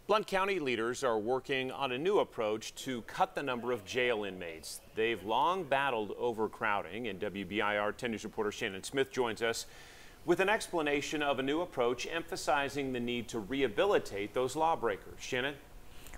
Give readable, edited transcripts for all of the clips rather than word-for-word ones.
Blount County leaders are working on a new approach to cut the number of jail inmates. They've long battled overcrowding, and WBIR 10 News reporter Shannon Smith joins us with an explanation of a new approach emphasizing the need to rehabilitate those lawbreakers. Shannon?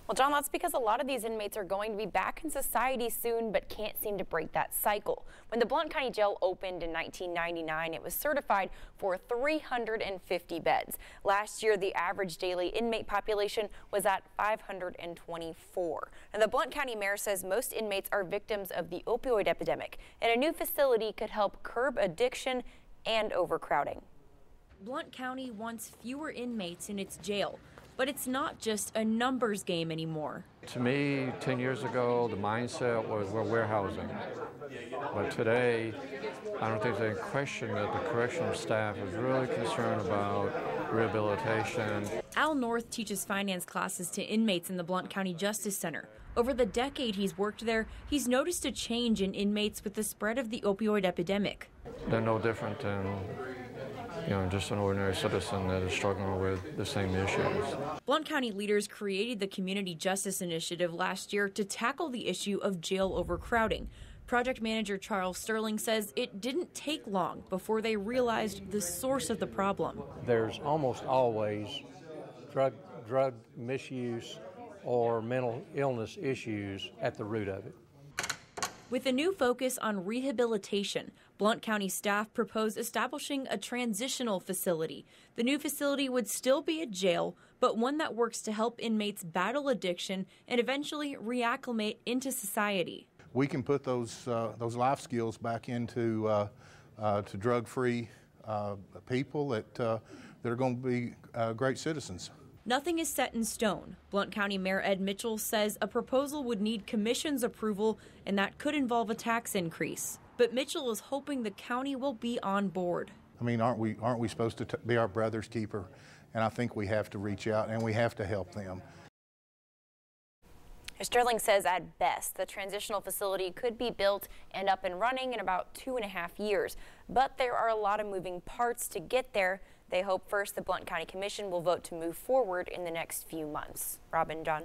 Well, John, that's because a lot of these inmates are going to be back in society soon, but can't seem to break that cycle. When the Blount County Jail opened in 1999, it was certified for 350 beds. Last year, the average daily inmate population was at 524. And the Blount County mayor says most inmates are victims of the opioid epidemic, and a new facility could help curb addiction and overcrowding. Blount County wants fewer inmates in its jail, but it's not just a numbers game anymore. To me, 10 years ago, the mindset was we're warehousing. But today, I don't think there's any question that the correctional staff is really concerned about rehabilitation. Al North teaches finance classes to inmates in the Blount County Justice Center. Over the decade he's worked there, he's noticed a change in inmates with the spread of the opioid epidemic. They're no different than just an ordinary citizen that is struggling with the same issues. Blount County leaders created the Community Justice Initiative last year to tackle the issue of jail overcrowding. Project manager Charles Sterling says it didn't take long before they realized the source of the problem. There's almost always drug misuse or mental illness issues at the root of it. With a new focus on rehabilitation, Blount County staff proposed establishing a transitional facility. The new facility would still be a jail, but one that works to help inmates battle addiction and eventually reacclimate into society. We can put those life skills back into to drug-free people that are going to be great citizens. Nothing is set in stone. Blount County Mayor Ed Mitchell says a proposal would need commission's approval, and that could involve a tax increase. But Mitchell is hoping the county will be on board. I mean, aren't we supposed to be our brother's keeper? And I think we have to reach out and we have to help them. Sterling says at best, the transitional facility could be built and up and running in about 2.5 years. But there are a lot of moving parts to get there. They hope first the Blount County Commission will vote to move forward in the next few months. Robin, John.